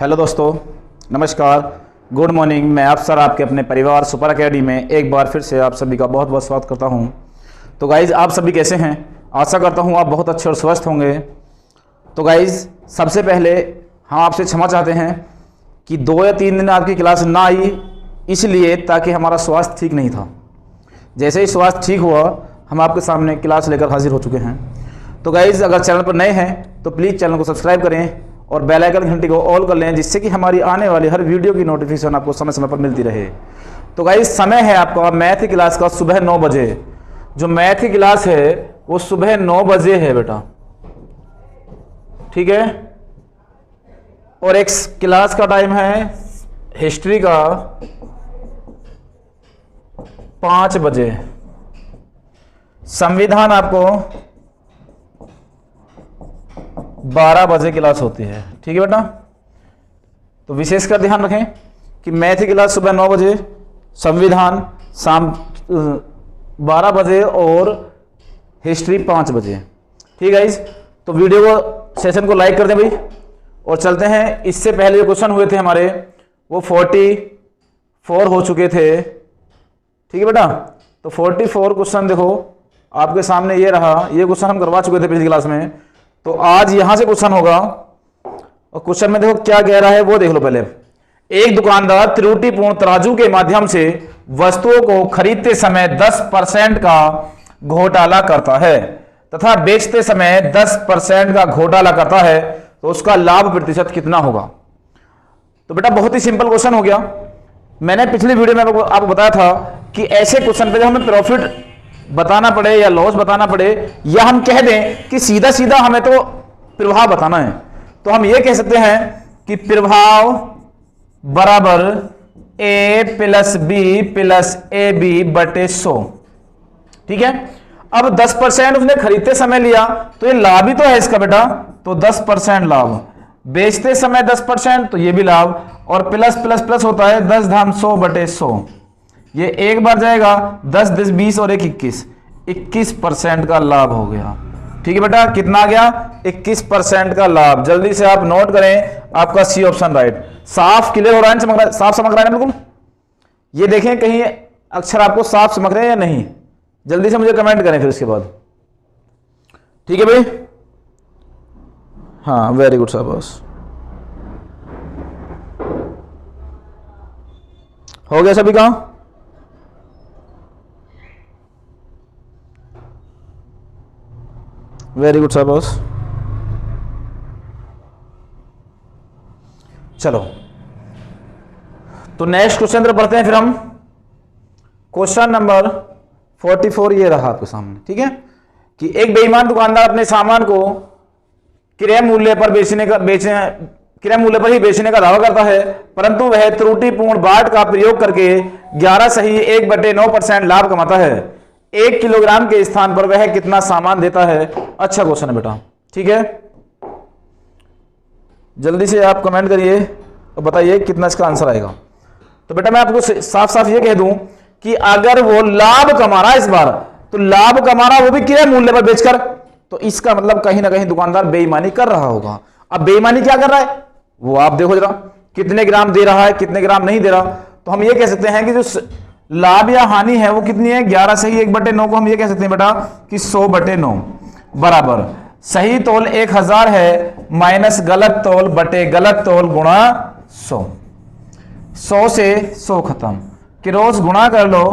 Hello दोस्तों, नमस्कार, good morning. मैं आप सर आपके अपने परिवार सुपर अकेडमी में एक बार फिर से आप सभी का बहुत बहुत स्वागत करता हूं। तो गाइज़, आप सभी कैसे हैं? आशा करता हूं आप बहुत अच्छे और स्वस्थ होंगे। तो गाइज़, सबसे पहले हम आपसे क्षमा चाहते हैं कि 2 या 3 दिन आपकी क्लास ना आई, इसलिए ताकि हमारा स्वास्थ्य ठीक नहीं था। जैसे ही स्वास्थ्य ठीक हुआ, हम आपके सामने क्लास लेकर हाजिर हो चुके हैं। तो गाइज़, अगर चैनल पर नए हैं तो प्लीज़ चैनल को सब्सक्राइब करें और बेल आइकन घंटी को ऑल कर लें, जिससे कि हमारी आने वाली हर वीडियो की नोटिफिकेशन आपको समय समय पर मिलती रहे। तो गाइस, समय है आपका मैथ की क्लास का सुबह 9 बजे। जो मैथ की क्लास है वो सुबह 9 बजे है बेटा, ठीक है। और एक क्लास का टाइम है हिस्ट्री का 5 बजे। संविधान आपको 12 बजे क्लास होती है, ठीक है बेटा। तो विशेषकर ध्यान रखें कि मैथ की क्लास सुबह 9 बजे, संविधान शाम 12 बजे और हिस्ट्री 5 बजे, ठीक है। तो वीडियो को सेशन को लाइक कर दें भाई, और चलते हैं। इससे पहले जो क्वेश्चन हुए थे हमारे वो 44 हो चुके थे, ठीक है बेटा। तो 44 क्वेश्चन देखो आपके सामने ये रहा। ये क्वेश्चन हम करवा चुके थे पिछली क्लास में। तो आज यहां से क्वेश्चन होगा, और क्वेश्चन में देखो क्या कह रहा है वो देख लो पहले। एक दुकानदार त्रुटिपूर्ण तराजू के माध्यम से वस्तुओं को खरीदते समय 10% का घोटाला करता है तथा बेचते समय 10% का घोटाला करता है, तो उसका लाभ प्रतिशत कितना होगा? तो बेटा बहुत ही सिंपल क्वेश्चन हो गया। मैंने पिछली वीडियो में आपको बताया था कि ऐसे क्वेश्चन पे जब हमें प्रॉफिट बताना पड़े या लॉस बताना पड़े, या हम कह दें कि सीधा सीधा हमें तो प्रभाव बताना है, तो हम ये कह सकते हैं कि प्रभाव बराबर a plus B plus A B बटे 100, ठीक है। अब 10% उसने खरीदते समय लिया तो ये लाभ ही तो है इसका बेटा, तो 10% लाभ। बेचते समय 10% तो ये भी लाभ, और प्लस प्लस प्लस होता है 10 धाम 100 बटे 100। ये एक बार जाएगा 10 10 20 और 1 21% का लाभ हो गया, ठीक है बेटा। कितना आ गया? 21% का लाभ। जल्दी से आप नोट करें, आपका सी ऑप्शन राइट। साफ क्लियर हो रहा है, चमक रहा है, साफ चमक रहा है ना बिल्कुल। ये देखें कहीं अक्षर आपको साफ चमक रहे हैं या नहीं, जल्दी से मुझे कमेंट करें फिर उसके बाद, ठीक है भाई। हाँ, वेरी गुड शाबाश, हो गया सभी का। वेरी गुड शाबाश। चलो, तो नेक्स्ट क्वेश्चन तरफ बढ़ते हैं फिर हम। क्वेश्चन नंबर 44 ये रहा आपके सामने, ठीक है। कि एक बेईमान दुकानदार अपने सामान को क्रय मूल्य पर ही बेचने का दावा करता है, परंतु वह त्रुटिपूर्ण बाट का प्रयोग करके 11 सही 1/9% लाभ कमाता है। 1 किलोग्राम के स्थान पर वह कितना सामान देता है? अच्छा क्वेश्चन है बेटा, ठीक है। जल्दी से आप कमेंट करिए और बताइए कितना इसका आंसर आएगा। तो बेटा मैं आपको साफ साफ ये कह दूं कि अगर वो लाभ कमा रहा है इस बार, तो लाभ कमा रहा वो भी क्रय मूल्य पर बेचकर, तो इसका मतलब कहीं ना कहीं दुकानदार बेईमानी कर रहा होगा। अब बेईमानी क्या कर रहा है वो आप देखो जरा, कितने ग्राम दे रहा है, कितने ग्राम नहीं दे रहा। तो हम ये कह सकते हैं कि जो लाभ या हानि है वो कितनी है? 11 सही 1/9 को हम ये कह सकते हैं बेटा कि 100/9 बराबर सही तौल 1000 है माइनस गलत तौल बटे गलत तौल गुणा 100। 100 से 100 खत्म, क्रॉस गुणा कर लो,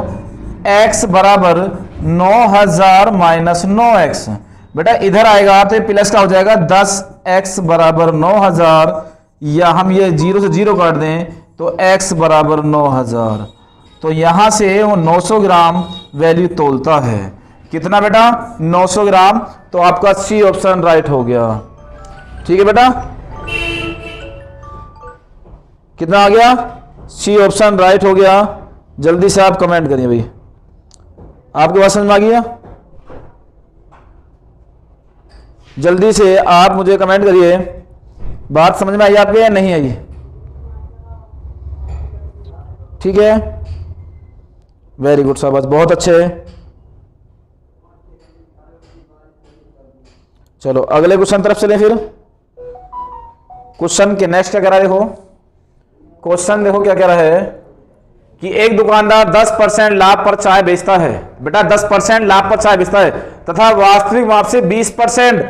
x बराबर 9000 माइनस 9x। बेटा इधर आएगा तो प्लस का हो जाएगा 10x बराबर 9000, या हम ये 0 से 0 काट दें तो x बराबर 9000। तो यहां से वो 900 ग्राम वैल्यू तोलता है। कितना बेटा? 900 ग्राम। तो आपका सी ऑप्शन राइट हो गया, ठीक है बेटा। कितना आ गया? सी ऑप्शन राइट हो गया। जल्दी से आप कमेंट करिए भाई, आपके बात समझ में आ गया? जल्दी से आप मुझे कमेंट करिए, बात समझ में आई आपके या नहीं आई? ठीक है, वेरी गुड शाबाश, बहुत अच्छे। चलो अगले क्वेश्चन तरफ चलें फिर। क्वेश्चन के नेक्स्ट क्या कह रहा है, देखो क्वेश्चन देखो क्या कह रहा है कि एक दुकानदार 10% लाभ पर चाय बेचता है। बेटा 10% लाभ पर चाय बेचता है तथा वास्तविक माप से 20%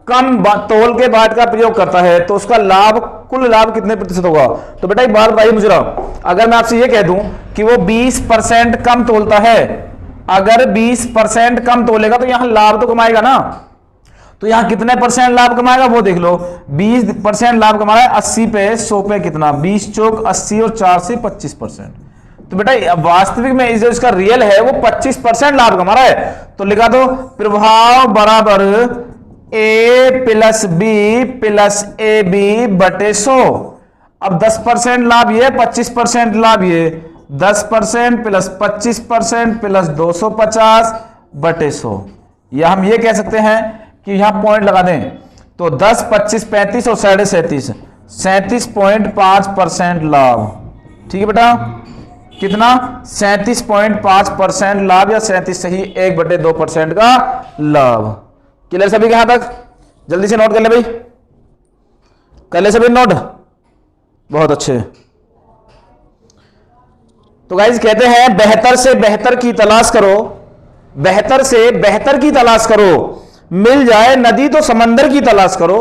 कम तोल के बाट का प्रयोग करता है, तो उसका लाभ, कुल लाभ कितने प्रतिशत होगा। तो बेटा एक बात बताइए मुझे, अगर मैं आपसे ये कह दूं कि वो 20% कम तोलता है, अगर 20% कम तोलेगा तो यहां लाभ तो कमाएगा ना, तो यहां कितने परसेंट लाभ कमाएगा वो देख लो। 20% लाभ कमा रहा है, 80 पे 100 पे कितना, 20 चौक 80 और 4 से 25%। तो बेटा वास्तविक में जो इसका रियल है वो 25% लाभ कमा रहा है। तो लिखा दो प्रभाव बराबर A plus B plus A B बटे 100। अब 10% लाभ ये, 25% लाभ ये, 10% प्लस 25% प्लस 250 बटे 100। या हम ये कह सकते हैं कि यहां पॉइंट लगा दें तो 10, 25, 35 और 37.5, 37.5% लाभ। ठीक है बेटा, कितना 37.5% लाभ या 37 सही 1/2% का लाभ। क्लियर सभी के यहां तक? जल्दी से नोट कर ले भाई, कर ले सभी नोट, बहुत अच्छे। तो गाइस कहते हैं बेहतर से बेहतर की तलाश करो, बेहतर से बेहतर की तलाश करो, मिल जाए नदी तो समंदर की तलाश करो,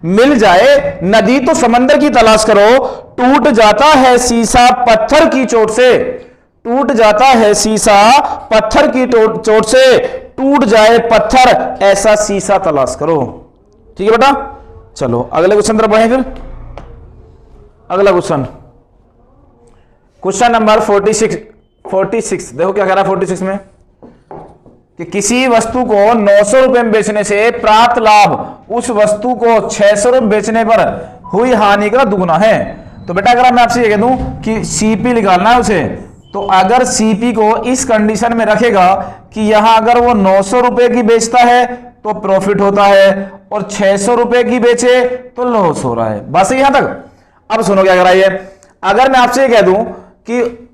मिल जाए नदी तो समंदर की तलाश करो, टूट जाता है शीशा पत्थर की चोट से, टूट जाता है शीशा पत्थर की चोट से, टूट जाए पत्थर ऐसा शीशा तलाश करो। ठीक है बेटा, चलो अगले क्वेश्चन तरफ बढ़े। फिर अगला क्वेश्चन, क्वेश्चन नंबर 46 देखो क्या कह रहा है 46 में कि किसी वस्तु को 900 रुपए में बेचने से प्राप्त लाभ उस वस्तु को 600 रुपए बेचने पर हुई हानि का दुगुना है। तो बेटा अगर मैं आपसे ये कह दूं कि सीपी निकालना है उसे, तो अगर सीपी को इस कंडीशन में रखेगा कि यहां अगर वो 900 रुपए की बेचता है तो प्रॉफिट होता है और 600 रुपए की बेचे तो लॉस हो रहा है। बस यहां तक। अब सुनो क्या कर रहा है, अगर मैं आपसे ये कह दूं कि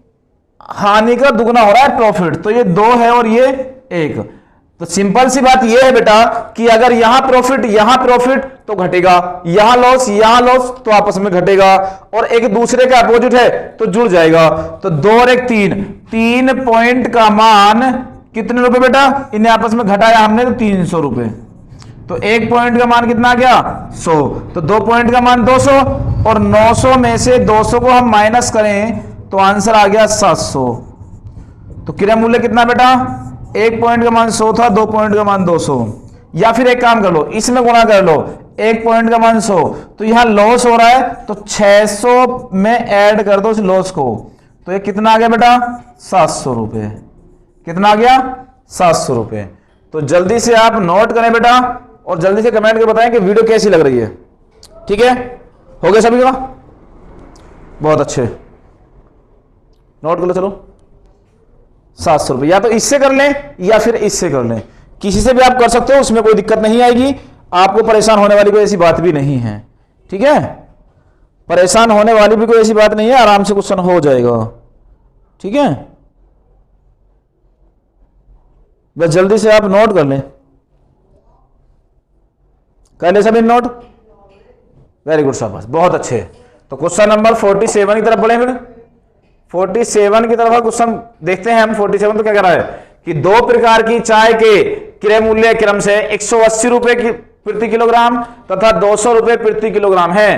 हानि का दुगुना हो रहा है प्रॉफिट, तो ये 2 है और ये 1, तो सिंपल सी बात ये है बेटा कि अगर यहां प्रॉफिट तो घटेगा, यहां लॉस तो आपस में घटेगा, और एक दूसरे का अपोजिट है तो जुड़ जाएगा। तो 2 और 1 3 पॉइंट का मान कितने रुपए बेटा, इन्हें आपस में घटाया हमने तो 300 रुपए। तो 1 पॉइंट का मान कितना आ गया 100, तो 2 पॉइंट का मान 200, और 900 में से 200 को हम माइनस करें तो आंसर आ गया 700। तो क्रय मूल्य कितना बेटा, 1 पॉइंट का मान 100 था, 2 पॉइंट का मान 200, या फिर एक काम कर लो इसमें गुणा कर लो, 1 पॉइंट का मान 100, तो यहां लॉस हो रहा है तो 600 में ऐड कर दो इस लॉस को, तो ये कितना आ गया बेटा 700 रुपए। कितना आ गया 700 रुपए। तो जल्दी से आप नोट करें बेटा और जल्दी से कमेंट करके बताएं कि वीडियो कैसी लग रही है। ठीक है, हो गया सभी का, बहुत अच्छे, नोट कर लो। चलो 700 रुपए, या तो इससे कर लें या फिर इससे कर लें, किसी से भी आप कर सकते हो, उसमें कोई दिक्कत नहीं आएगी, आपको परेशान होने वाली कोई ऐसी बात भी नहीं है। ठीक है, परेशान होने वाली भी कोई ऐसी बात नहीं है, आराम से क्वेश्चन हो जाएगा। ठीक है, बस जल्दी से आप नोट कर लें, कर ले सभी नोट, वेरी गुड शाबाश, बहुत अच्छे। तो क्वेश्चन नंबर 47 की तरफ बढ़े। फिर 47 की तरफ क्वेश्चन देखते हैं हम। 47 तो क्या कह रहा है कि 2 प्रकार की चाय के क्रय मूल्य क्रम से 180 रुपए प्रति किलोग्राम तथा 200 रुपए प्रति किलोग्राम है।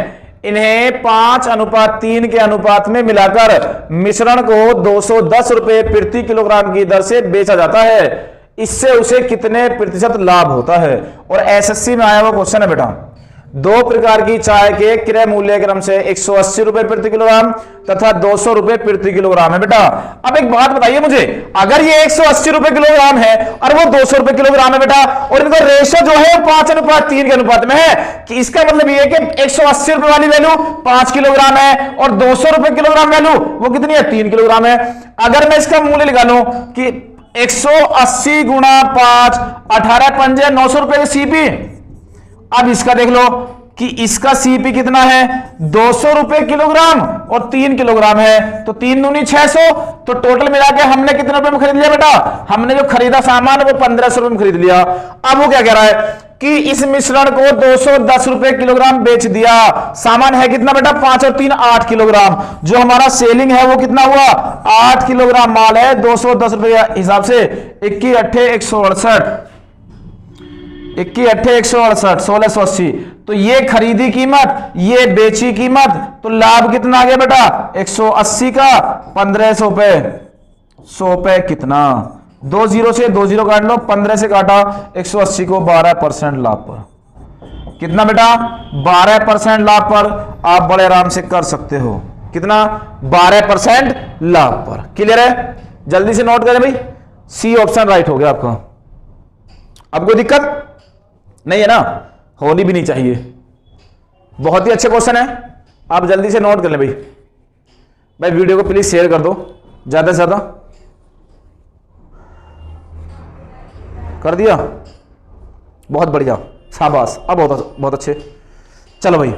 इन्हें 5:3 के अनुपात में मिलाकर मिश्रण को 210 रुपए प्रति किलोग्राम की दर से बेचा जाता है। इससे उसे कितने प्रतिशत लाभ होता है। और एसएससी में आया हुआ क्वेश्चन है बेटा, 2 प्रकार की चाय के क्रय मूल्य क्रम से 180 रुपए प्रति किलोग्राम तथा 200 रुपए प्रति किलोग्राम है बेटा। अब एक बात बताइए मुझे, अगर ये 180 रुपए किलोग्राम है और वो 200 रुपए किलोग्राम है बेटा, और इनका रेशो जो है 5:3 के अनुपात में है, कि इसका मतलब ये है कि 180 रुपए वाली वैल्यू 5 किलोग्राम है और 200 रुपए किलोग्राम वैल्यू वो कितनी है 3 किलोग्राम है। अगर मैं इसका मूल्य निकालूं कि 180 गुणा 5 18 पंजे 900 रुपए की सीपी। अब इसका देख लो कि इसका सीपी कितना है 200 रुपए किलोग्राम और 3 किलोग्राम है, तो 3 दूनी 600, तो टोटल मिला के हमने कितने रुपए में खरीद लिया बेटा, हमने जो खरीदा सामान वो 1500 रुपए में खरीद लिया। अब वो क्या कह रहा है कि इस मिश्रण को 210 रुपए किलोग्राम बेच दिया। सामान है कितना बेटा 5 और 3 8 किलोग्राम, जो हमारा सेलिंग है वो कितना हुआ 8 किलोग्राम माल है 210 रुपए के हिसाब से 21 8 168 21 8 168 1680, तो ये खरीदी कीमत ये बेची कीमत, तो लाभ कितना आ गया बेटा 180 का 1500 पे 100 पे कितना 2 जीरो से 2 जीरो काट लो, 15 से काटा 180 को 12% लाभ पर कितना बेटा 12% लाभ पर आप बड़े आराम से कर सकते हो। कितना 12% लाभ पर। क्लियर है, जल्दी से नोट करें भाई, सी ऑप्शन राइट हो गया आपका। अब कोई दिक्कत नहीं है ना, होनी भी नहीं चाहिए। बहुत ही अच्छे क्वेश्चन है, आप जल्दी से नोट कर लें भाई वीडियो को प्लीज शेयर कर दो ज्यादा से ज्यादा। कर दिया, बहुत बढ़िया, शाबाश। अब बहुत अच्छे। चलो भाई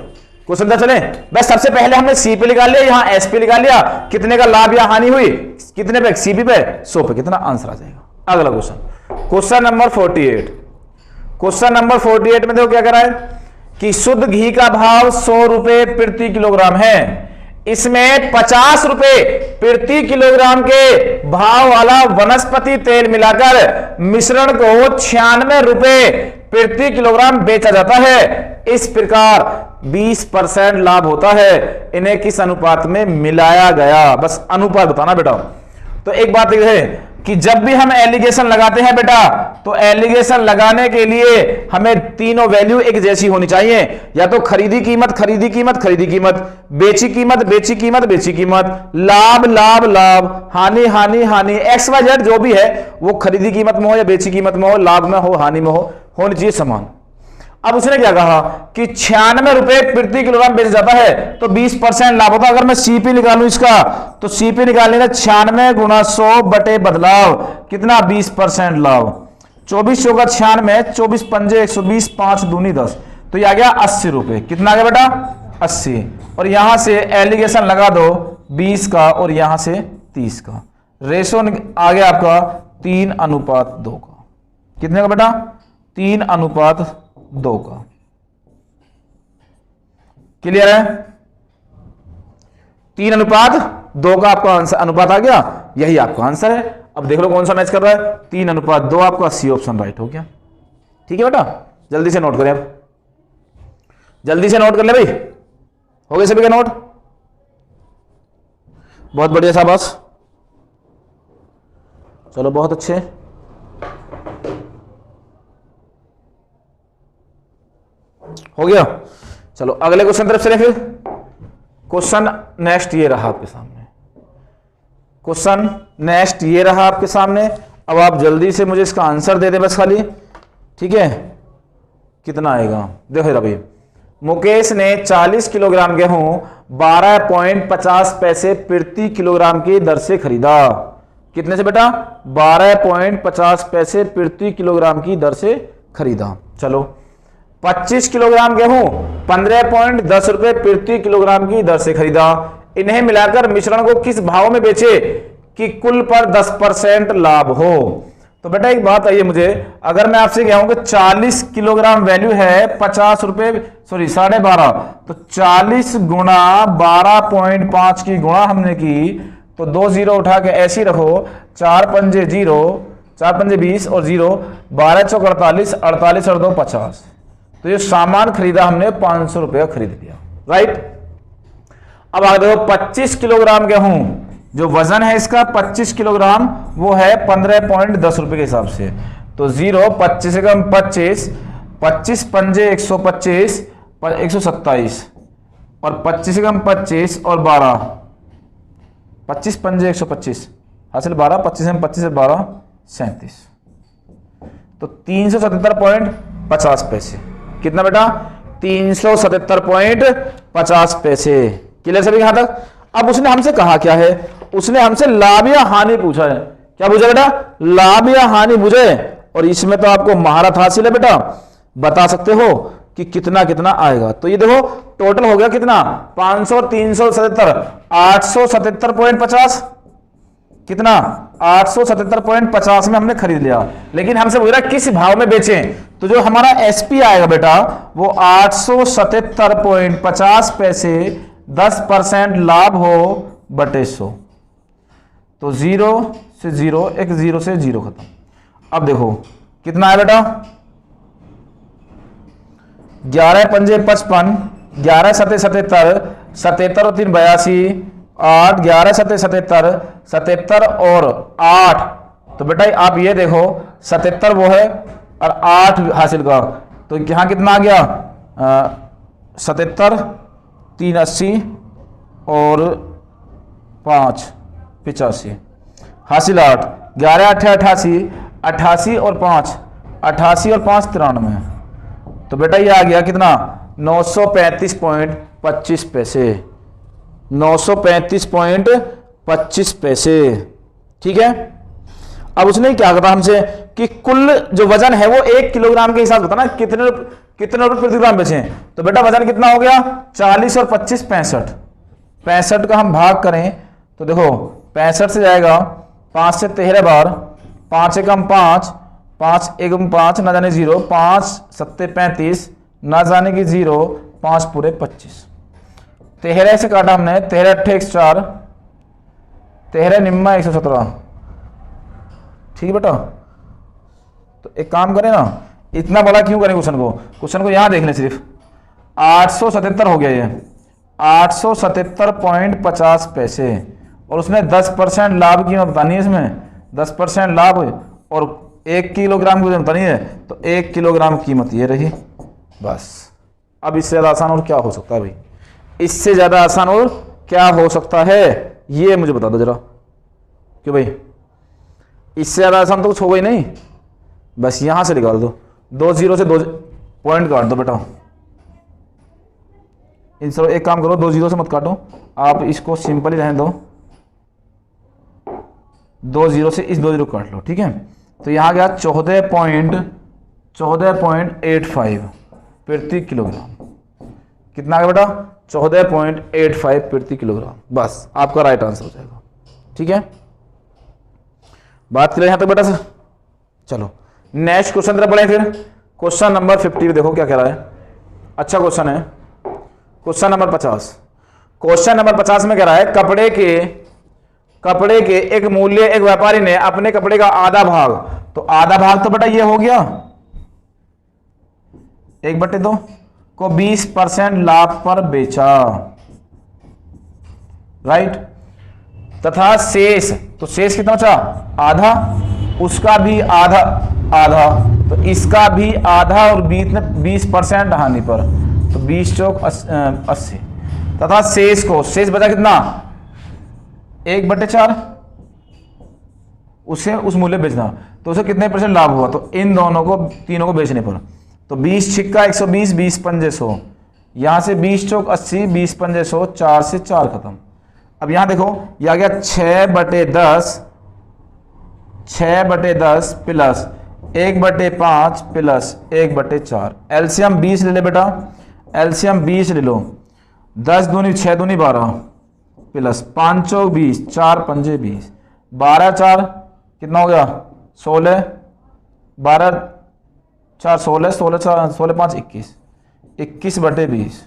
क्वेश्चन पर चले। बस सबसे पहले हमने सीपी निकाल लिया, यहां एसपी निकाल लिया, कितने का लाभ या हानि हुई, कितने पे सीपी पे 100 पे, कितना आंसर आ जाएगा। अगला question, question number 48। Question number 48 में देखो क्या कह रहा है कि शुद्ध घी का भाव 100 रुपए प्रति किलोग्राम है, इसमें 50 रुपए प्रति किलोग्राम के भाव वाला वनस्पति तेल मिलाकर मिश्रण को 96 रुपए प्रति किलोग्राम बेचा जाता है। इस प्रकार 20% लाभ होता है, इन्हें किस अनुपात में मिलाया गया। बस अनुपात बताना बेटा। तो एक बात यह है कि जब भी हम एलिगेशन लगाते हैं बेटा, तो एलिगेशन लगाने के लिए हमें तीनों वैल्यू एक जैसी होनी चाहिए, या तो खरीदी कीमत खरीदी कीमत खरीदी कीमत, बेची कीमत बेची कीमत बेची कीमत, लाभ लाभ लाभ, हानि हानि हानि, XYZ जो भी है वो खरीदी कीमत में हो या बेची कीमत में हो, लाभ में हो हानि में हो, होनी चाहिए समान। अब उसने क्या कहा कि 96 रुपए प्रति किलोग्राम बेचा जाता है, तो 20% लाभ होता है। अगर मैं सीपी निकालूं इसका, तो सीपी निकालने का 96 गुणा 100 बटे बदलाव, कितना 20% लाभ। 24 का 96, 24 पंजे 120, 5 दूनी 10, तो ये आ गया 80 रुपए। कितना आ गया बेटा 80, और यहां से एलिगेशन लगा दो 20 का और यहां से 30 का, रेशो आ गया आपका 3:2 का। कितने का बेटा 3:2 का। क्लियर है, 3:2 का आपका आंसर अनुपात आ गया, यही आपका आंसर है। अब देख लो कौन सा मैच कर रहा है, 3:2 आपका सी ऑप्शन राइट हो गया। ठीक है बेटा, जल्दी से नोट करें, अब जल्दी से नोट कर ले भाई। हो गए सभी का नोट, बहुत बढ़िया शाबाश। चलो बहुत अच्छे। हो गया, चलो अगले क्वेश्चन तरफ चले। फिर क्वेश्चन नेक्स्ट ये रहा आपके सामने, क्वेश्चन नेक्स्ट ये रहा आपके सामने। अब आप जल्दी से मुझे इसका आंसर दे दे बस खाली। ठीक है, कितना आएगा देखो रवि। मुकेश ने 40 किलोग्राम गेहूं 12.50 पैसे प्रति किलोग्राम की दर से खरीदा। कितने से बेटा 12.50 पैसे प्रति किलोग्राम की दर से खरीदा। चलो 25 किलोग्राम गेहूं 15.10 रुपए प्रति किलोग्राम की दर से खरीदा। इन्हें मिलाकर मिश्रण को किस भाव में बेचे कि कुल पर 10% लाभ हो। तो बेटा एक बात आइए मुझे, अगर मैं आपसे कहूं कि 40 किलोग्राम वैल्यू है 50 रुपए सॉरी 12.5, तो 40 गुणा 12.5 की गुणा हमने की, तो 2 जीरो उठा के ऐसी रखो, 4 पंजे 0, 4 पंजे 20 और 0, 12 चौक 48, 48 और 2 50। तो ये सामान खरीदा हमने 500 रुपए का खरीद लिया, राइट। अब आगे देखो 25 किलोग्राम गेहूं, जो वजन है इसका 25 किलोग्राम, वो है 15.10 रुपए के हिसाब से। तो 0 25 से कम 25, 25 पंजे 125, 127, और 25 से कम 25 और 12, 25 पंजे 125 हासिल 12, 25 से 25 से 12 37, तो 377.50 पैसे। कितना बेटा 377.50 पैसे। क्लियर सभी यहां तक। अब उसने हमसे कहा क्या है, उसने हमसे लाभ या हानि पूछा है। क्या पूछा बेटा लाभ या हानि पूछे, और इसमें तो आपको महारत हासिल है बेटा, बता सकते हो कि कितना कितना आएगा। तो ये देखो टोटल हो गया कितना 500 377 877.50 कितना 877.50 में हमने खरीद लिया। लेकिन हमसे बोल रहा है किस भाव में बेचें, तो जो हमारा एसपी आएगा बेटा वो 877.50 पैसे 10% लाभ हो बटे 100। तो 0 से 0 एक 0 से 0 खत्म। अब देखो कितना है बेटा 11 पंजे 55 11 सते 77 77 और 3 82 8 11 सते 77 77 और 8। तो बेटा आप ये देखो 77 वो है और 8 हासिल का, तो यहाँ कितना आ गया 77 3 80 और 5 85 हासिल 8 11 8 88 88 और 5 88 और 5 93। तो बेटा ये आ गया कितना 935.25 पैसे 935.25 पैसे। ठीक है। अब उसने क्या कहा हमसे कि कुल जो वजन है वो 1 किलोग्राम के हिसाब से होता ना, कितने रुपए प्रति ग्राम बेचे। तो बेटा वजन कितना हो गया 40 और 25 65। 65 का हम भाग करें तो देखो 65 से जाएगा 5 से 13 बार 5 एकम 5 5 एकम 5 ना जाने 0 5 सत्ते 35 ना जाने की 0 5 पूरे 25। 13 से काटा हमने 13 अट्ठे 104 13 निम्मा 117। ठीक है बेटा। तो एक काम करें ना, इतना बड़ा क्यों करें क्वेश्चन को यहां देख लें सिर्फ 877 हो गया ये 877.50 पैसे और उसने 10% लाभ की बतानी है इसमें 10% लाभ और 1 किलोग्राम की बतानी है, तो 1 किलोग्राम कीमत ये रही बस। अब इससे ज़्यादा आसान और क्या हो सकता है भाई, इससे ज़्यादा आसान और क्या हो सकता है ये मुझे बता दो जरा। क्यों भाई इससे ज़्यादा आसान तो कुछ होगा ही नहीं, बस यहां से निकाल दो 2 0 से 2 पॉइंट काट दो बेटा। इन सब एक काम करो 2 0 से मत काटो, आप इसको सिंपल ही रहने दो 2 0 से इस 2 0 काट लो। ठीक है। तो यहां गया 14.85 प्रति किलोग्राम। कितना आ गया बेटा 14.85 प्रति किलोग्राम। बस आपका राइट आंसर हो जाएगा। ठीक है। बात करें यहां तक बेटा से। चलो नेक्स्ट क्वेश्चन तरफ बढ़े फिर। क्वेश्चन नंबर 50 देखो क्या कह रहा है। अच्छा क्वेश्चन है क्वेश्चन नंबर 50। क्वेश्चन नंबर 50 में कह रहा है कपड़े के एक मूल्य एक व्यापारी ने अपने कपड़े का आधा भाग, तो आधा भाग तो बेटा ये हो गया 1/2 को 20% लाभ पर बेचा। राइट। तथा शेष, तो शेष कितना बचा आधा, उसका भी आधा आधा, तो इसका भी आधा और 20% हानि पर, तो 20 चौक 80। तथा शेष बचा कितना 1/4 उसे उस मूल्य बेचना, तो उसे कितने % लाभ हुआ, तो इन दोनों को तीनों को बेचने पर, तो 20 छिक्का 120 20 पंजे 100, यहां से 20 चौक 80 20 पंजे 100 4 से 4 खत्म। अब यहां देखो ये आ गया 6/10 प्लस 1/5 प्लस 1/4। एलसीएम 20 ले ले बेटा, एलसीएम 20 ले लो। 10 दूनी 6 दूनी 12 प्लस 5 चौक 20 4 पंजे 20 12 4 कितना हो गया 16 12 4 16 16 16 5 21 21/20।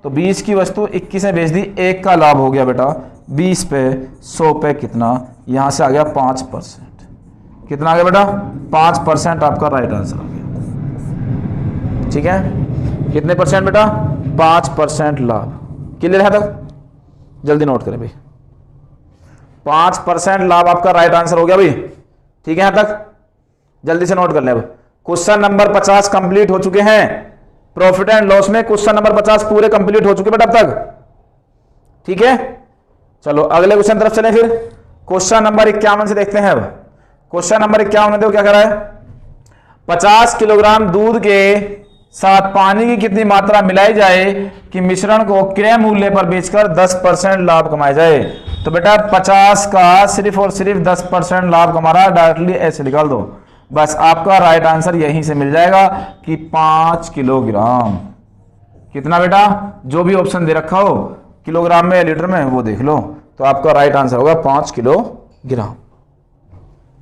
तो 20 की वस्तु 21 में बेच दी, 1 का लाभ हो गया बेटा 20 पे 100 पे कितना, यहां से आ गया 5%। कितना आ गया बेटा 5% आपका राइट आंसर आ गया। ठीक है। कितने % बेटा 5% लाभ। क्लियर है तक, जल्दी नोट करें भाई। 5% लाभ आपका राइट आंसर हो गया भाई। ठीक है यहां तक, जल्दी से नोट कर ले। अब क्वेश्चन नंबर 50 कंप्लीट हो चुके हैं। प्रॉफिट एंड लॉस में क्वेश्चन नंबर 50 पूरे कंप्लीट हो चुके बेटा अब तक। ठीक है। चलो अगले क्वेश्चन तरफ चलें फिर। क्वेश्चन नंबर 51 से देखते हैं। अब क्वेश्चन नंबर 51 में देखो क्या कर रहा है। 50 किलोग्राम दूध के साथ पानी की कितनी मात्रा मिलाई जाए कि मिश्रण को क्रय मूल्य पर बेचकर 10% लाभ कमाया जाए। तो बेटा 50 का सिर्फ और सिर्फ 10% लाभ कमा रहा है, डायरेक्टली ऐसे निकाल दो। बस आपका राइट आंसर यहीं से मिल जाएगा कि 5 किलोग्राम। कितना बेटा, जो भी ऑप्शन दे रखा हो किलोग्राम में या लीटर में वो देख लो। तो आपका राइट आंसर होगा 5 किलोग्राम।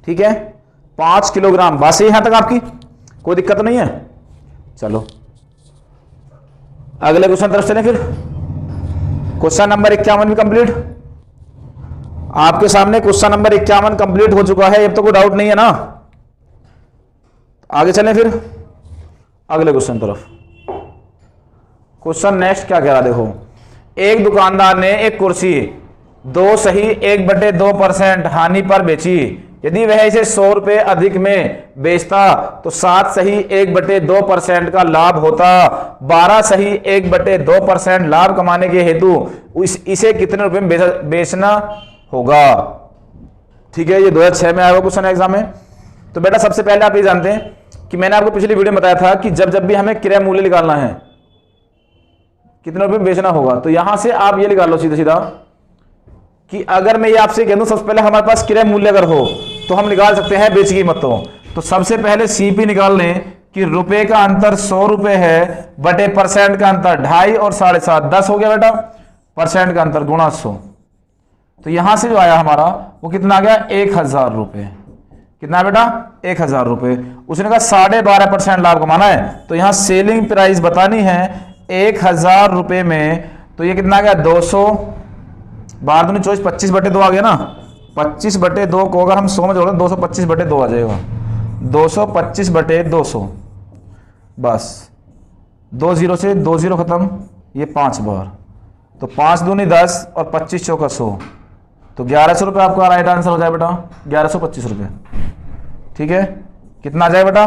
ठीक है, 5 किलोग्राम। बात सही यहां तक आपकी, कोई दिक्कत नहीं है। चलो अगले क्वेश्चन तरफ चलें फिर। क्वेश्चन नंबर 51 भी कंप्लीट आपके सामने। क्वेश्चन नंबर 51 कंप्लीट हो चुका है, अब तो कोई डाउट नहीं है ना। आगे चलें फिर अगले क्वेश्चन तरफ। क्वेश्चन नेक्स्ट क्या कह रहा, देखो, एक दुकानदार ने एक कुर्सी 2 सही 1/2% हानि पर बेची। यदि वह इसे 100 रुपए अधिक में बेचता तो 7 सही 1/2% का लाभ होता। 12 सही 1/2% लाभ कमाने के हेतु इसे कितने रुपए में बेचना होगा। ठीक है, ये 2006 में आया हुआ क्वेश्चन एग्जाम में। तो बेटा सबसे पहले आप ये जानते हैं कि मैंने आपको पिछली वीडियो में बताया था कि जब भी हमें क्रय मूल्य निकालना है कितने रुपए में बेचना होगा, तो यहां से आप ये निकाल लो सीधा सीधा कि अगर मैं ये आपसे कह दूं सबसे पहले हमारे पास क्रय मूल्य अगर हो तो हम निकाल सकते हैं बेच कीमतों। तो सबसे पहले सीपी निकाल लें कि रुपए का अंतर 100 रुपए है बटे परसेंट का अंतर 2.5 और 7.5 10 हो गया बेटा, परसेंट का अंतर गुणा 100। तो यहां से जो आया हमारा वो कितना आ गया 1000 रुपए। कितना बेटा 1000 रुपए। उसने कहा 12.5% लाभ कमाना है, तो यहां सेलिंग प्राइस बतानी है 1000 रुपए में। तो ये कितना आ गया 200, 12 24 25/2 आ गया ना। 25/2 को अगर हम 100 में जोड़ें 225/2 आ जाएगा। 225/200 बस 2 0 से 2 0 खत्म, ये 5 बार। तो 5 दूनी 10 और 25 चौका 100, तो 1100 रुपये आपका राइट आंसर हो जाए बेटा, 1125 रुपये। ठीक है, कितना आ जाए बेटा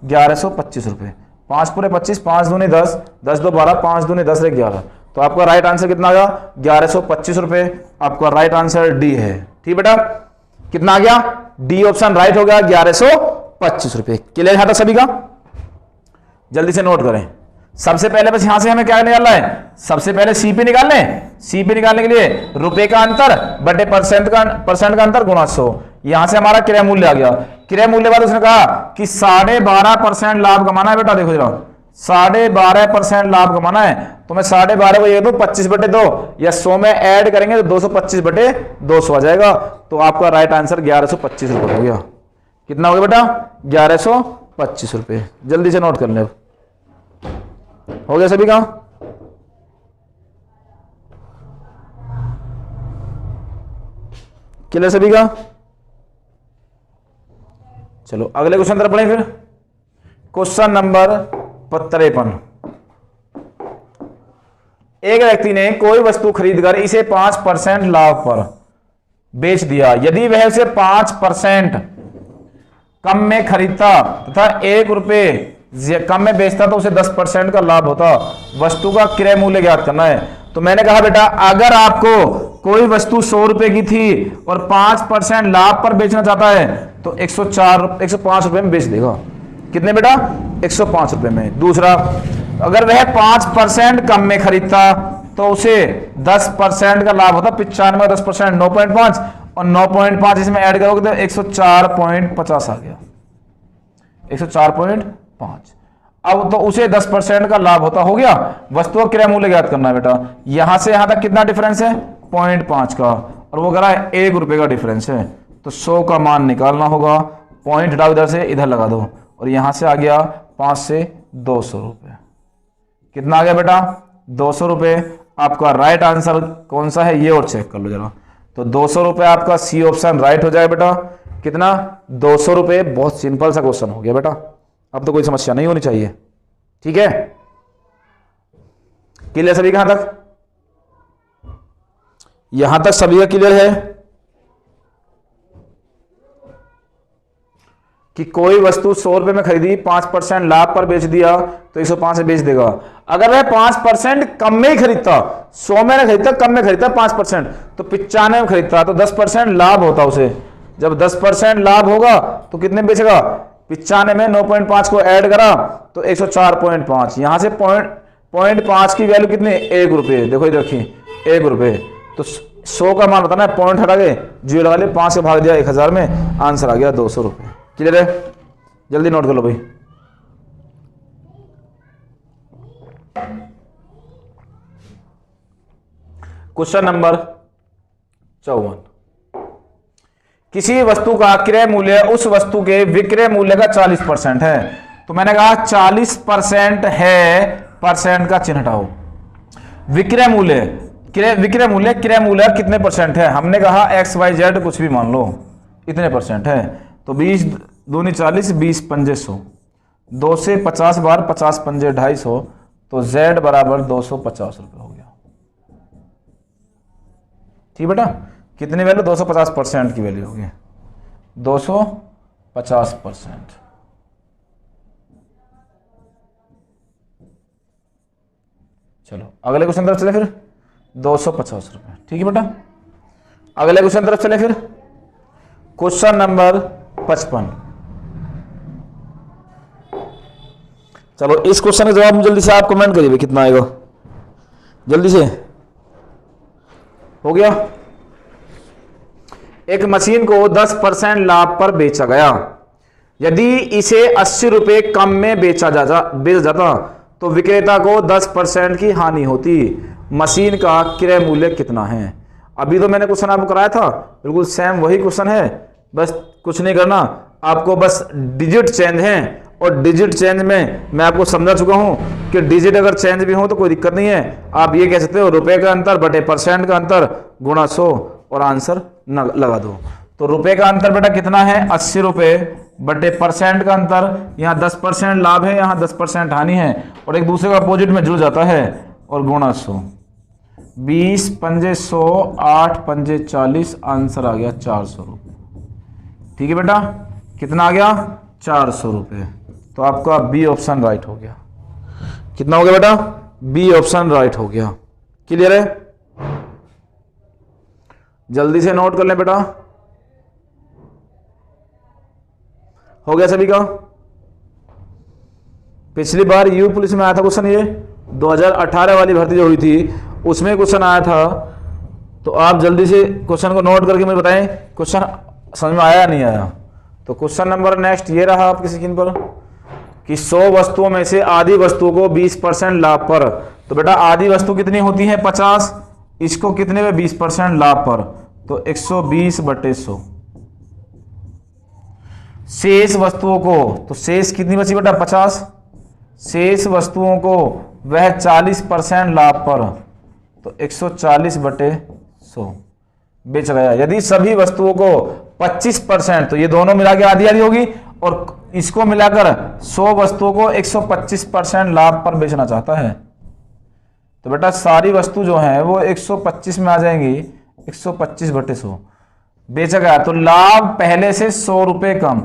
1125 रुपये। 5 पूरे 25, 5 दूनी 10, 10 2 12, 5 दूनी 10 11। तो आपका राइट आंसर कितना आ गया 1125 रुपये। आपका राइट आंसर डी है। ठीक बेटा, कितना आ गया डी ऑप्शन राइट हो गया 1125 रुपये। क्लियर है सभी का, जल्दी से नोट करें। सबसे पहले बस यहां से हमें क्या निकालना है, सबसे पहले सीपी निकाल लें। सीपी निकालने के लिए रुपए का अंतर बटे परसेंट का अंतर गुणा 100। यहां से हमारा क्रय मूल्य आ गया। क्रय मूल्य बाद उसने कहा कि 12.5% लाभ कमाना है बेटा। देखो जरा 12.5% लाभ कमाना है, तो मैं 12.5 को ये दूं 25/2 या 100 में ऐड करेंगे तो 225/200 आ जाएगा। तो आपका राइट आंसर 1125 रुपये हो गया। कितना हो गया बेटा 1125 रुपये। जल्दी से नोट कर ले, हो गया सभी का। क्लियर सभी का। चलो अगले क्वेश्चन तरफ पढ़ें फिर। Question number 53। एक व्यक्ति ने कोई वस्तु खरीदकर इसे 5% लाभ पर बेच दिया। यदि वह उसे 5% कम में खरीदता तथा 1 रुपये कम में बेचता तो उसे 10% का लाभ होता। वस्तु का क्रय मूल्य ज्ञात करना है। तो मैंने कहा बेटा अगर आपको कोई वस्तु 100 रुपए की थी और 5% लाभ पर बेचना चाहता है तो 105 रुपए में बेच देगा। कितने बेटा 105 रुपए में। दूसरा, अगर वह 5% कम में खरीदता तो उसे 10% का लाभ होता। 95 में 10% 9.5 और 9.5 इसमें ऐड करोगे तो 104.50 आ गया, 104.5। अब तो उसे 10% का लाभ होता। हो गया। वस्तु का क्रय मूल्य ज्ञात करना है बेटा। यहां से यहां तक कितना डिफरेंस है 0.5 का, और वो कह रहा है 1 रुपए का डिफरेंस है। तो 100 का मान निकालना होगा। पॉइंट हटाओ, इधर से इधर लगा दो, और यहां से आ गया 5 से 200 रुपए। कितना आ गया बेटा 200 रुपए। आपका राइट आंसर कौन सा है ये और चेक कर लो जरा। तो 200 रुपए आपका सी ऑप्शन राइट हो जाए बेटा। कितना 200 रुपए। बहुत सिंपल सा क्वेश्चन हो गया बेटा, अब तो कोई समस्या नहीं होनी चाहिए। ठीक है, क्लियर सभी कहां तक, यहां तक सभी का क्लियर है कि कोई वस्तु 100 रुपए में खरीदी, 5% लाभ पर बेच दिया तो 105 में बेच देगा। अगर वह 5% कम में ही खरीदता, 100 में नहीं खरीदता, कम में खरीदता 5%, तो 95 में खरीदता तो 10% लाभ होता उसे। जब 10% लाभ होगा तो कितने बेचेगा 95 में 9.5 को ऐड करा तो 104.5। यहां से 0.5 की वैल्यू कितनी 1 रुपये। देखो इधर रखिए 1 रुपये। तो 100 का मान बताना है, पॉइंट हटा के 0 लगा ले, 5 से भाग दिया 1000 में, आंसर आ गया 200 रुपये। क्लियर है, जल्दी नोट कर लो भाई। क्वेश्चन नंबर 54, किसी वस्तु का क्रय मूल्य उस वस्तु के विक्रय मूल्य का 40% है। तो मैंने कहा 40% है, परसेंट का चिन्ह हटाओ। विक्रय मूल्य, विक्रय मूल्य कितने परसेंट है? हमने कहा XYZ कुछ भी मान लो, इतने परसेंट है। तो 20 दूनी 40, 20 पंजे 100, 2 से 50 बार 50 पंजे 250, तो Z बराबर 250 रुपये हो गया। ठीक बेटा, कितनी वैल्यू? 250% की वैल्यू होगी, 250%। चलो अगले क्वेश्चन तरफ चले फिर, 250 रुपये। ठीक है बेटा, अगले क्वेश्चन तरफ चले फिर, क्वेश्चन नंबर 55। चलो इस क्वेश्चन का जवाब जल्दी से आप कमेंट करिए, कितना आएगा जल्दी से। हो गया। एक मशीन को 10% लाभ पर बेचा गया। यदि इसे 80 रुपए कम में बेच जाता तो विक्रेता को 10% की हानि होती। मशीन का क्रय मूल्य कितना है? अभी तो मैंने क्वेश्चन आपको कराया था, बिल्कुल सेम वही क्वेश्चन है, बस कुछ नहीं करना आपको, बस डिजिट चेंज है। और डिजिट चेंज में मैं आपको समझा चुका हूं कि डिजिट अगर चेंज भी हो तो कोई दिक्कत नहीं है। आप ये कह सकते हो रुपए का अंतर बटे परसेंट का अंतर गुणा 100 और आंसर लगा दो। तो रुपए का अंतर बेटा कितना है? 80 रुपए बटे परसेंट का अंतर, यहाँ 10% लाभ है, यहाँ 10% हानि है, और एक दूसरे का अपोजिट में जुड़ जाता है, और गुणा 100। 20 पंजे 100, 8 पंजे 40, आंसर आ गया 400 रुपये। ठीक है बेटा, कितना आ गया? 400 रुपये। तो आपका बी ऑप्शन राइट हो गया। कितना हो गया बेटा? बी ऑप्शन राइट हो गया। क्लियर है? जल्दी से नोट कर लें बेटा। हो गया सभी का? पिछली बार यू पुलिस में आया था क्वेश्चन, ये 2018 वाली भर्ती जो हुई थी उसमें क्वेश्चन आया था। तो आप जल्दी से क्वेश्चन को नोट करके मुझे बताएं क्वेश्चन समझ में आया या नहीं आया। तो क्वेश्चन नंबर नेक्स्ट ये रहा आपकी स्क्रीन पर कि 100 वस्तुओं में से आधी वस्तुओं को 20% लाभ पर। तो बेटा आधी वस्तु कितनी होती है? 50। इसको कितने में? 20% लाभ पर, तो 120 बटे 100। शेष वस्तुओं को, तो शेष कितनी बची बेटा? 50। शेष वस्तुओं को वह 40% लाभ पर, तो 140 बटे 100 बेच गया। यदि सभी वस्तुओं को 25%, तो ये दोनों मिला के आधी आधी होगी, और इसको मिलाकर 100 वस्तुओं को 125% लाभ पर बेचना चाहता है, तो बेटा सारी वस्तु जो है वो 125 में आ जाएंगी, 125 बटे 100 बेचा गया। तो लाभ पहले से 100 रुपये कम,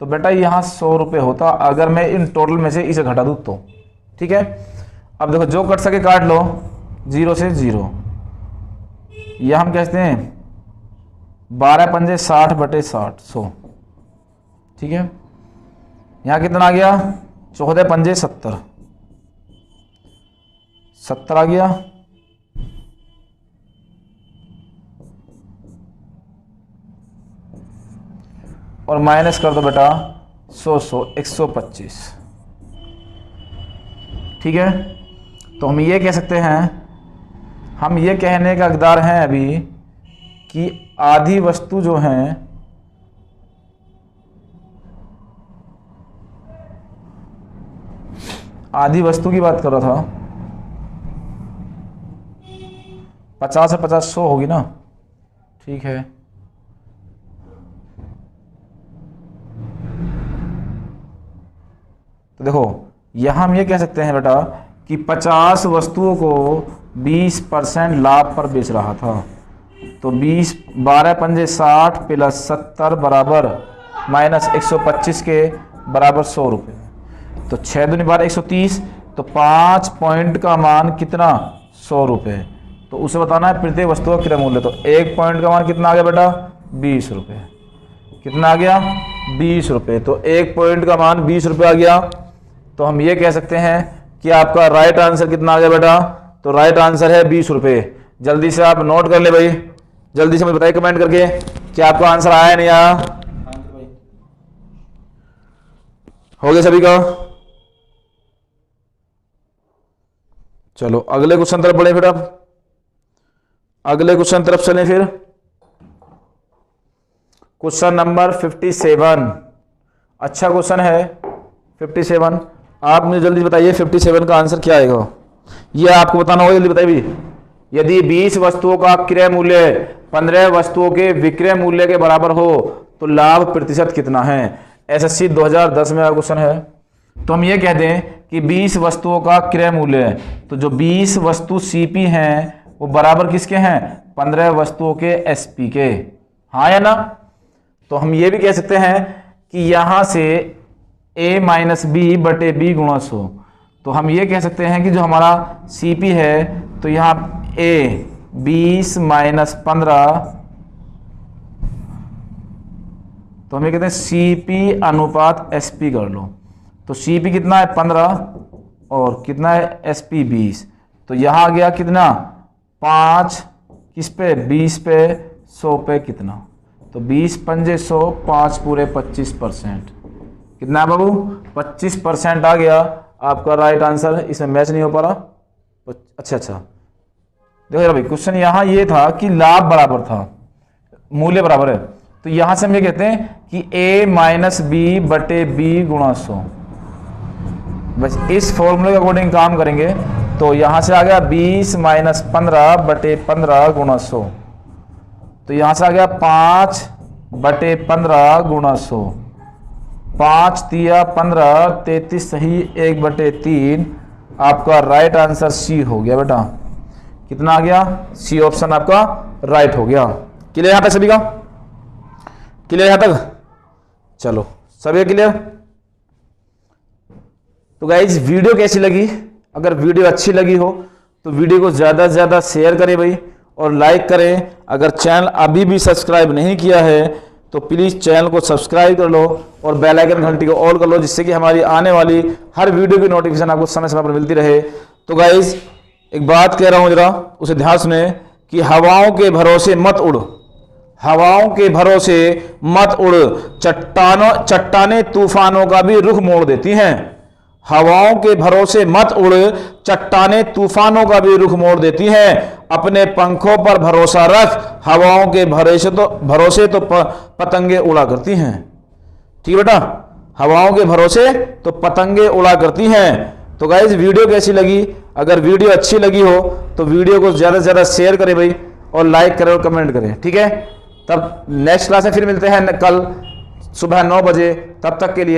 तो बेटा यहां 100 रुपये होता अगर मैं इन टोटल में से इसे घटा दूं तो। ठीक है, अब देखो जो कट सके काट लो, 0 से 0। यह हम कहते हैं 12 पंजे 60 बटे 60, 100। ठीक है, यहां कितना आ गया? 14 पंजे 70, 70 आ गया। और माइनस कर दो बेटा 100 100, 125। ठीक है, तो हम ये कह सकते हैं, हम ये कहने का हकदार हैं अभी कि आधी वस्तु जो है आधी वस्तु की बात कर रहा था, 50 से 50 100 होगी ना। ठीक है, तो देखो यहां हम ये कह सकते हैं बेटा कि 50 वस्तुओं को 20% लाभ पर बेच रहा था, तो 20 12 पंजे 60 प्लस 70 बराबर माइनस 125 के बराबर 100 रुपये, तो 6 दूनी 12 130, तो 5 पॉइंट का मान कितना? 100 रुपये। तो उसे बताना है प्रत्येक वस्तु का क्रय मूल्य। तो 1 पॉइंट का मान कितना आ गया बेटा? 20 रुपये। कितना आ गया? 20 रुपये। तो 1 पॉइंट का मान 20 रुपये आ गया। तो हम ये कह सकते हैं कि आपका राइट आंसर कितना आ गया बेटा? तो राइट आंसर है 20 रुपये। जल्दी से आप नोट कर ले भाई, जल्दी से मुझे बताइए कमेंट करके कि आपका आंसर आया या नहीं आया। हो गया सभी का? चलो अगले क्वेश्चन तरफ बढ़े फिर आप। अगले क्वेश्चन तरफ चलें फिर। क्वेश्चन नंबर 57, अच्छा क्वेश्चन है 57। आप मुझे जल्दी बताइए 57 का आंसर क्या आएगा, ये आपको बताना होगा, जल्दी बताइए भी। यदि 20 वस्तुओं का क्रय मूल्य 15 वस्तुओं के विक्रय मूल्य के बराबर हो तो लाभ प्रतिशत कितना है। एसएससी 2010 में क्वेश्चन है। तो हम ये कह दें कि 20 वस्तुओं का क्रय मूल्य है, तो जो 20 वस्तु सीपी हैं वो बराबर किसके हैं, 15 वस्तुओं के एसपी के, हाँ या ना। तो हम ये भी कह सकते हैं कि यहां से a माइनस बी बटे बी गुणा 100, तो हम ये कह सकते हैं कि जो हमारा सीपी है तो यहां a 20 माइनस 15, तो हम ये कहते हैं सीपी अनुपात एसपी कर लो। तो सीपी कितना है 15 और कितना है एसपी 20, तो यहां आ गया कितना 5 किस पे 20 पे 100 पे कितना, तो 20 पंजे 100, 5 पूरे 25%, कितना है बाबू 25% आ गया आपका राइट आंसर। इसमें मैच नहीं हो पा रहा। अच्छा देखो भाई क्वेश्चन यहाँ ये था कि लाभ बराबर था, मूल्य बराबर है, तो यहां से हम ये कहते हैं कि a माइनस बी बटे बी गुणा 100, बस इस फॉर्मूले के अकॉर्डिंग काम करेंगे। तो यहां से आ गया 20 माइनस 15 बटे 15 गुणा 100, तो यहां से आ गया 5 बटे 15 गुणा 100, 5 तिया 15, 33 सही 1 बटे 3, आपका राइट आंसर सी हो गया बेटा। कितना आ गया, सी ऑप्शन आपका राइट हो गया। क्लियर यहां तक सभी का, क्लियर यहां तक, चलो सभी क्लियर। तो गाइज वीडियो कैसी लगी, अगर वीडियो अच्छी लगी हो तो वीडियो को ज़्यादा से ज़्यादा शेयर करें भाई और लाइक करें। अगर चैनल अभी भी सब्सक्राइब नहीं किया है तो प्लीज़ चैनल को सब्सक्राइब कर लो और बेल आइकन घंटी को ऑल कर लो, जिससे कि हमारी आने वाली हर वीडियो की नोटिफिकेशन आपको समय समय पर मिलती रहे। तो गाइज एक बात कह रहा हूँ जरा उसे ध्यान सुने कि हवाओं के भरोसे मत उड़, हवाओं के भरोसे मत उड़, चट्टानें तूफानों का भी रुख मोड़ देती हैं। हवाओं के भरोसे मत उड़, चट्टानें तूफानों का भी रुख मोड़ देती हैं। अपने पंखों पर भरोसा रख, हवाओं के भरोसे तो पतंगे उड़ा करती हैं। ठीक है बेटा, हवाओं के भरोसे तो पतंगे उड़ा करती हैं। तो गाइज वीडियो कैसी लगी, अगर वीडियो अच्छी लगी हो तो वीडियो को ज़्यादा से ज़्यादा शेयर करें भाई और लाइक करें और कमेंट करें। ठीक है, तब नेक्स्ट क्लास में फिर मिलते हैं कल सुबह 9 बजे, तब तक के लिए